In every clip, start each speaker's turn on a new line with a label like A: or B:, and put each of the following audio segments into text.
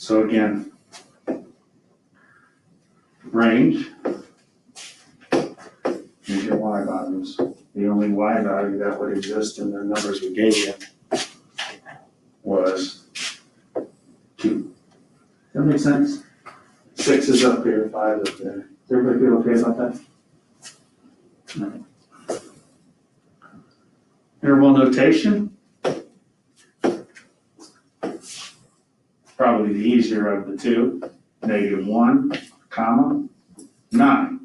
A: So again, range, here's your y values. The only y value that would exist in the numbers we gave you was 2. Does that make sense? 6 is up here, 5 is up there. Does everybody feel okay about that? No. Interval notation. Probably the easier of the two. -1, comma, 9.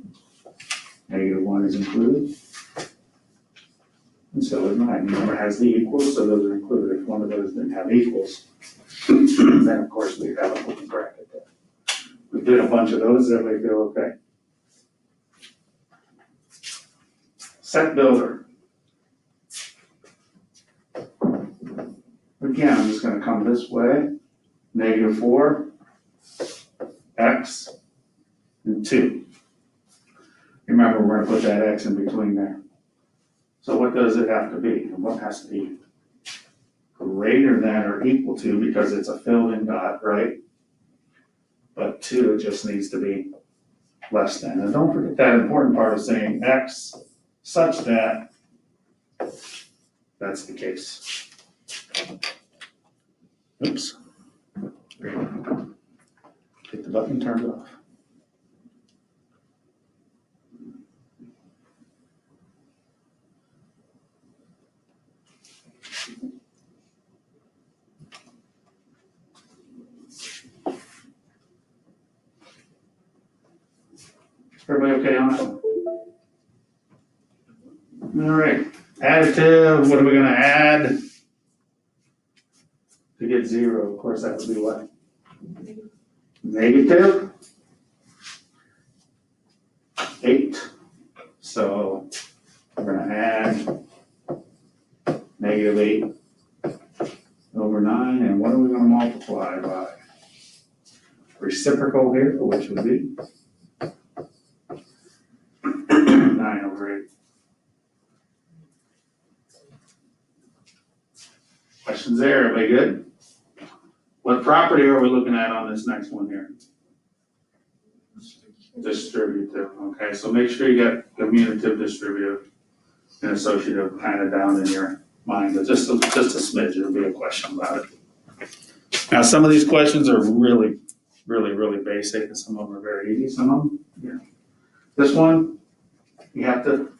A: -1 is included. And so is 9. Remember, it has the equals, so those are included. If one of those didn't have equals, then of course we'd have an open bracket there. We did a bunch of those. Does everybody feel okay? Set builder. Again, I'm just gonna come this way. -4, x, and 2. Remember, we're gonna put that x in between there. So what does it have to be? And what has to be greater than or equal to, because it's a filled-in dot, right? But 2 just needs to be less than. And don't forget that important part of saying x such that that's the case. Oops. Hit the button, turn it off. Everybody okay on that one? All right, additive, what are we gonna add to get 0? Of course, that would be what? Negative 8. So we're gonna add -8 over 9, and what are we gonna multiply by? Reciprocal here, which would be 9 over 8. Questions there, everybody good? What property are we looking at on this next one here? Distributive, okay, so make sure you get commutative, distributive, and associative kind of down in your mind, but just a smidge, there'll be a question about it. Now, some of these questions are really basic, and some of them are very easy, some of them, yeah. This one, you have to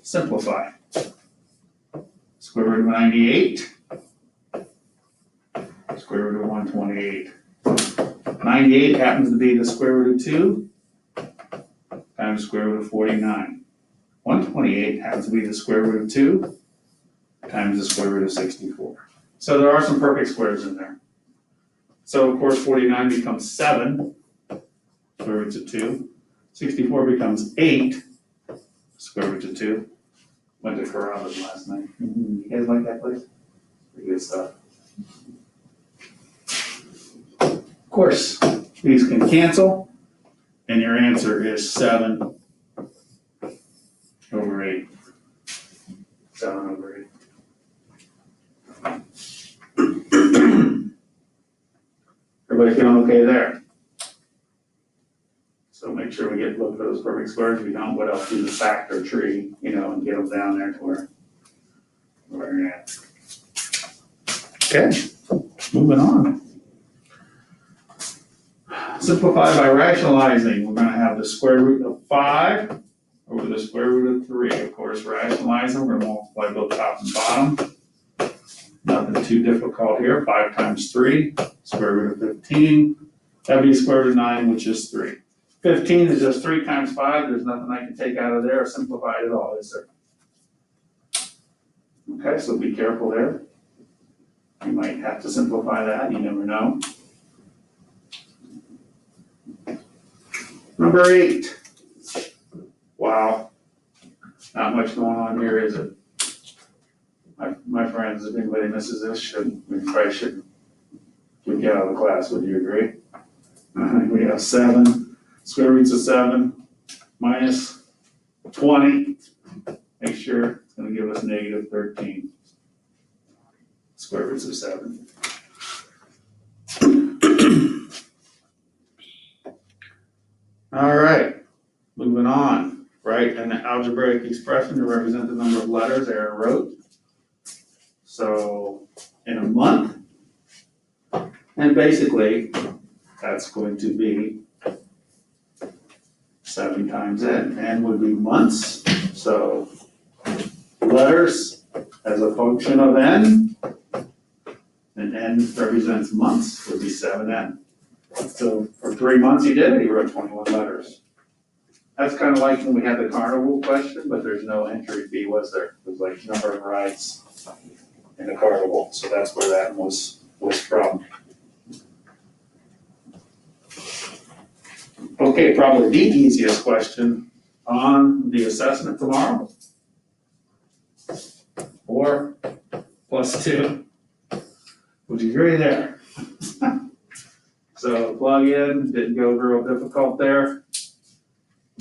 A: simplify. Square root of 98. Square root of 128. 98 happens to be the square root of 2 times square root of 49. 128 happens to be the square root of 2 times the square root of 64. So there are some perfect squares in there. So of course 49 becomes 7 square roots of 2. 64 becomes 8 square roots of 2. Went to Carrabba's last night. You guys like that place? Pretty good stuff. Of course, these can cancel, and your answer is 7 over 8. 7 over 8. Everybody feeling okay there? So make sure we look for those perfect squares. If we don't, what else? Do the factor tree, and get them down there to where we're at. Okay, moving on. Simplify by rationalizing. We're going to have the square root of 5 over the square root of 3. Of course, rationalizing, we're going to multiply both top and bottom. Nothing too difficult here. 5 times 3, square root of 15. That'd be square root of 9, which is 3. 15 is just 3 times 5. There's nothing I can take out of there or simplify it at all, is there? Okay, so be careful there. You might have to simplify that. You never know. Number 8. Wow. Not much going on here, is it? My friends, if anybody misses this, we probably should kick you out of the class. Would you agree? We have 7, square roots of 7, minus 20. Make sure it's going to give us negative 13. Square roots of 7. on, write an algebraic expression to represent the number of letters Aaron wrote. So in a month, and basically that's going to be 7 times n. N would be months, so letters as a function of n, and n represents months, would be 7n. So for 3 months he did it, he wrote 21 letters. That's kind of like when we had the carnival question, but there's no entry fee, was there? It was like number of rides in the carnival, so that's where that was from. Okay, probably the easiest question on the assessment tomorrow. 4 plus 2, which is right there. So plug in, didn't go real difficult there.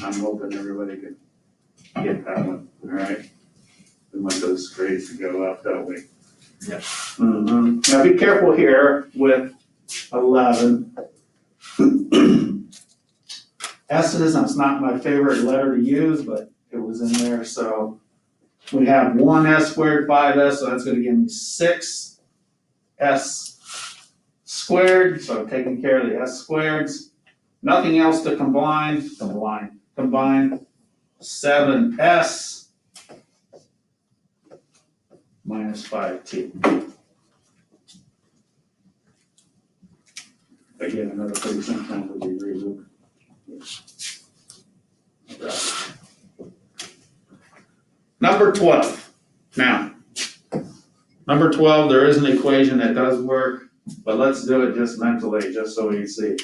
A: I'm hoping everybody can get that one, all right? We want those grades to go up, don't we?
B: Yeah.
A: Mm-hmm. Now be careful here with 11. S's, that's not my favorite letter to use, but it was in there, so we have 1s squared, 5s, so that's gonna give me 6s squared, so I'm taking care of the s squareds. Nothing else to combine 7s minus 5t. Again, another pretty simple one would be removed. Number 12. Now, number 12, there is an equation that does work, but let's do it just mentally, just so we can see.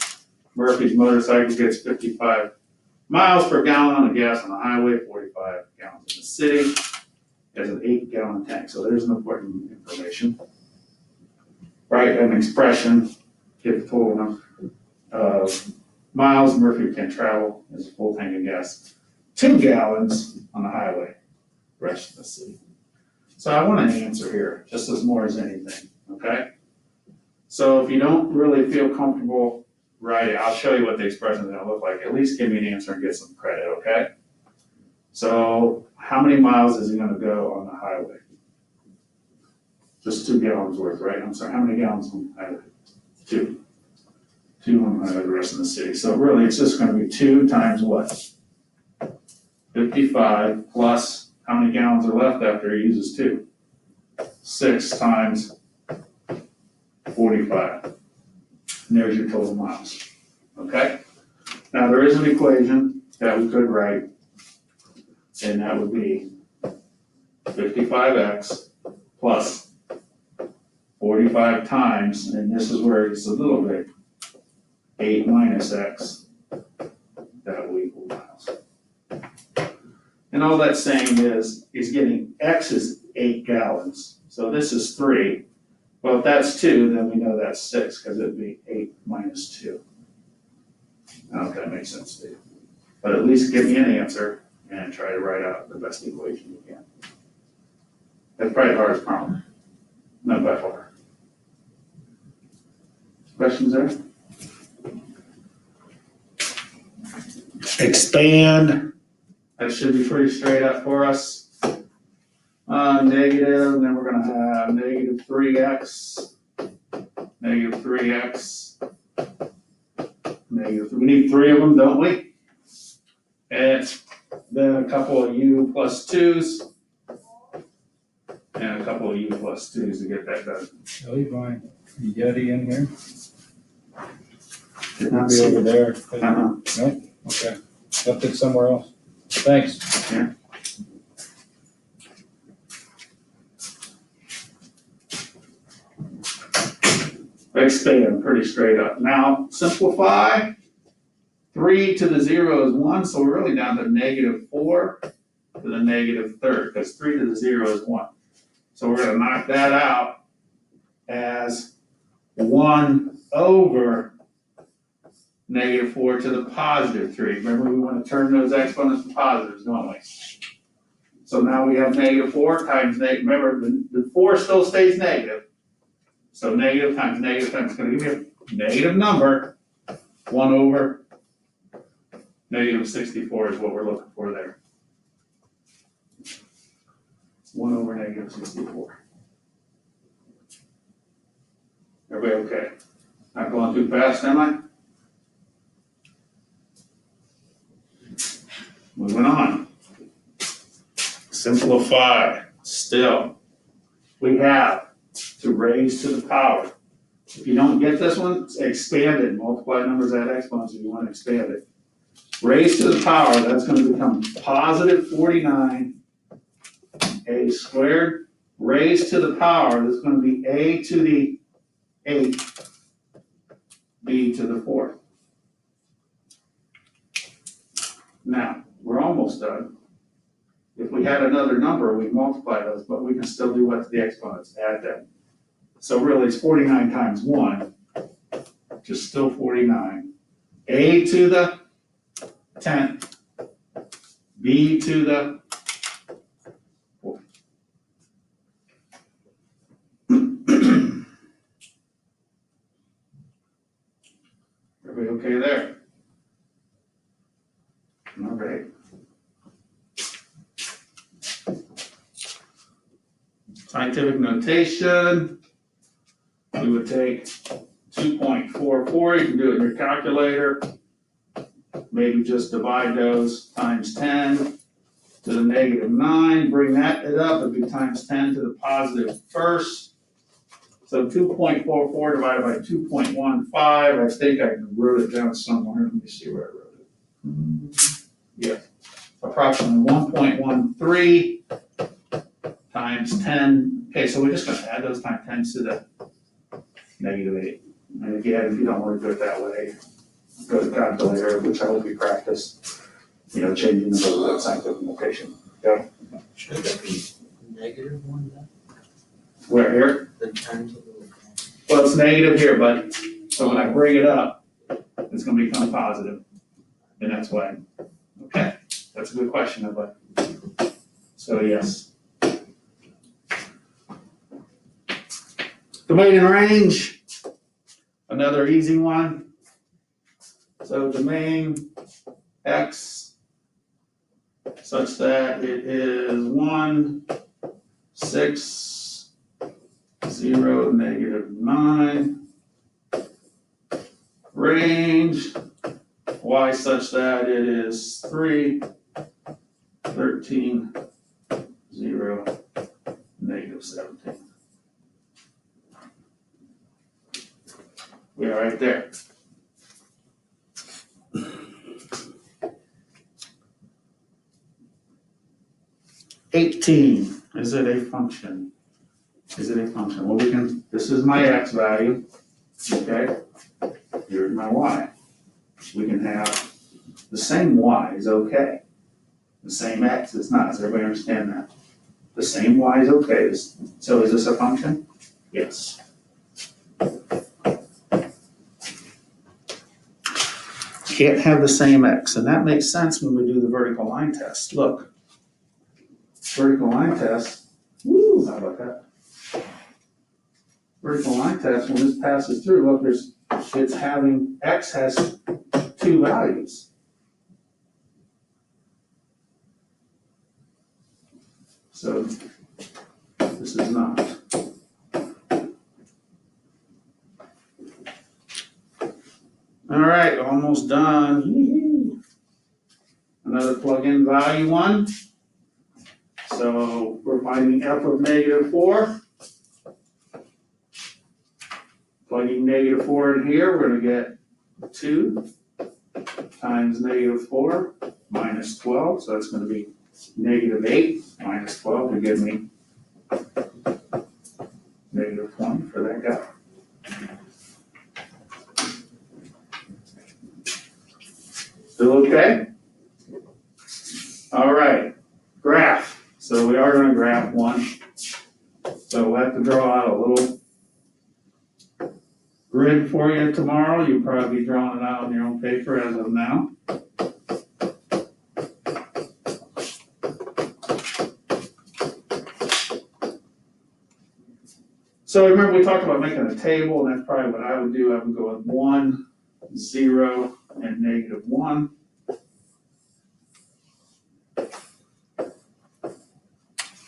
A: Murphy's motorcycle gets 55 miles per gallon on the gas on the highway, 45 gallons in the city. It has an 8-gallon tank, so there's an important information. Write an expression, give the total number of miles Murphy can travel as a full tank of gas, 2 gallons on the highway, rest of the city. So I want an answer here, just as more as anything, okay? So if you don't really feel comfortable writing, I'll show you what the expression is gonna look like. At least give me an answer and get some credit, okay? So how many miles is he gonna go on the highway? Just 2 gallons worth, right? I'm sorry, how many gallons on the highway? 2. 2 on the rest of the city. So really, it's just gonna be 2 times what? 55 plus, how many gallons are left after he uses 2? 6 times 45. And there's your total miles, okay? Now, there is an equation that we could write, and that would be 55x plus 45 times, and this is where it's a little bit, 8 minus x, that will equal miles. And all that's saying is, he's getting, x is 8 gallons, so this is 3. Well, if that's 2, then we know that's 6, because it'd be 8 minus 2. I don't know if that makes sense to you. But at least give me an answer and try to write out the best equation you can. That's probably the hardest problem. Not by far. Questions there? Expand. That should be pretty straight up for us. Negative, and then we're gonna have negative 3x, negative 3x, negative 3. We need 3 of them, don't we? And then a couple of u plus 2's, and a couple of u plus 2's to get that done.
B: Shall we find Yeti in here?
A: Did
B: It'll
A: not
B: be
A: see
B: over
A: it.
B: there.
A: Uh-huh.
B: Nope, okay. Left it somewhere else. Thanks.
A: Yeah. Expand, pretty straight up. Now, simplify. 3 to the 0 is 1, so we're really down to negative 4 to the negative third, because 3 to the 0 is 1. So we're gonna knock that out as 1 over negative 4 to the positive 3. Remember, we want to turn those exponents to positives, don't we? So now we have negative 4 times negative, remember, the 4 still stays negative. So negative times negative times, it's gonna give me a negative number, 1 over Negative 64 is what we're looking for there. 1 over negative 64. Everybody okay? Not going too fast, am I? Moving on. Simplify. Still, we have to raise to the power. If you don't get this one, expand it. Multiply numbers at exponents if you want to expand it. Raise to the power, that's going to become positive 49 a squared. Raised to the power, that's going to be a to the 8 b to the 4th. Now, we're almost done. If we had another number, we'd multiply those, but we can still do what to the exponents, add them. So really, it's 49 times 1, which is still 49. A to the 10th, b to the 4th. Everybody okay there? All right. Scientific notation, we would take 2.44, you can do it in your calculator. Maybe just divide those times 10 to the negative 9, bring that up, it'd be times 10 to the positive first. So 2.44 divided by 2.15, I think I wrote it down somewhere, let me see where I wrote it. Yeah, approximately 1.13 times 10, okay, so we're just gonna add those times 10 to the negative 8. And again, if you don't want to do it that way, go to the calculator, which I hope you practice, changing the scientific notation. Yeah.
C: Should that be -1 then?
A: Where here?
C: The 10 to the.
A: Well, it's negative here, but, so when I bring it up, it's gonna become positive. And that's why, okay, that's a good question, but, so yes. Domain and range, another easy one. So domain x such that it is 1, 6, 0, negative 9. Range y such that it is 3, 13, 0, negative 17. We are right there. $18, is it a function? Is it a function? Well, this is my x value, okay? Here's my y. We can have the same y is okay. The same x is not. Does everybody understand that? The same y is okay. So is this a function? Yes. Can't have the same x, and that makes sense when we do the vertical line test. Look. Vertical line test, woo, how about that? Vertical line test, when this passes through, look, x has 2 values. So, this is not. All right, almost done. Another plug-in value one. So we're finding f of -4. Plugging -4 in here, we're going to get 2 times -4 minus 12. So that's going to be -8 minus 12 to give me -20 for that guy. Still okay? All right, graph. So we are going to graph one. So we'll have to draw out a little grid for you tomorrow. You'll probably be drawing it out on your own paper as of now. So remember we talked about making a table, and that's probably what I would do. I would go with 1, 0, and -1.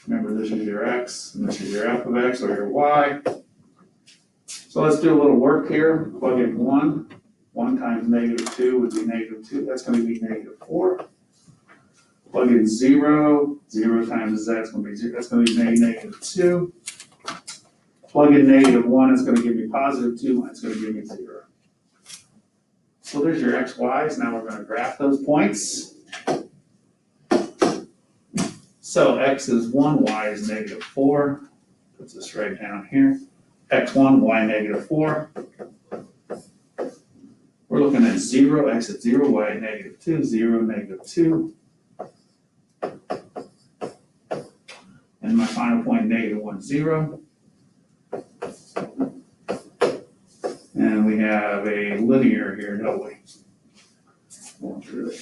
A: Remember, this is your x, and this is your f of x or your y. So let's do a little work here. Plug in 1. 1 times -2 would be -2. That's going to be -4. Plug in 0. 0 times z is going to be 0. That's going to be -2. Plug in -1. It's going to give me +2. And it's going to give me 0. So there's your x, y's. Now we're going to graph those points. So x is 1, y is -4. Puts this right down here. x1, y -4. We're looking at 0, x at 0, y at -2, 0, -2. And my final point, -1, 0. And we have a linear here, don't we? Going through it.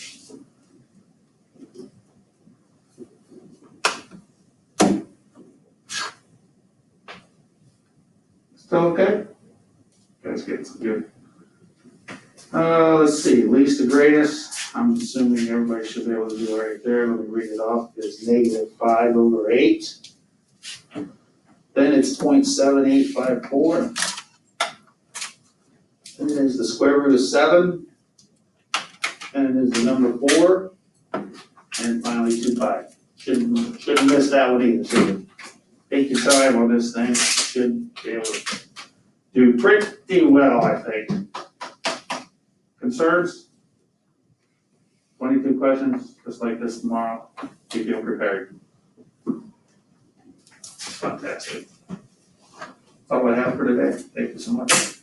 A: Still okay? Let's get some good. Let's see, least to greatest, I'm assuming everybody should be able to do it right there. Let me read it off. It's -5/8. Then it's 0.7854. Then there's the square root of 7. And there's the number 4. And finally 2 pi. Shouldn't miss that one either, should you? Take your time on this thing. Should be able to do pretty well, I think. Concerns? 22 questions, just like this tomorrow. You feel prepared. Fantastic. That's all I have for today. Thank you so much.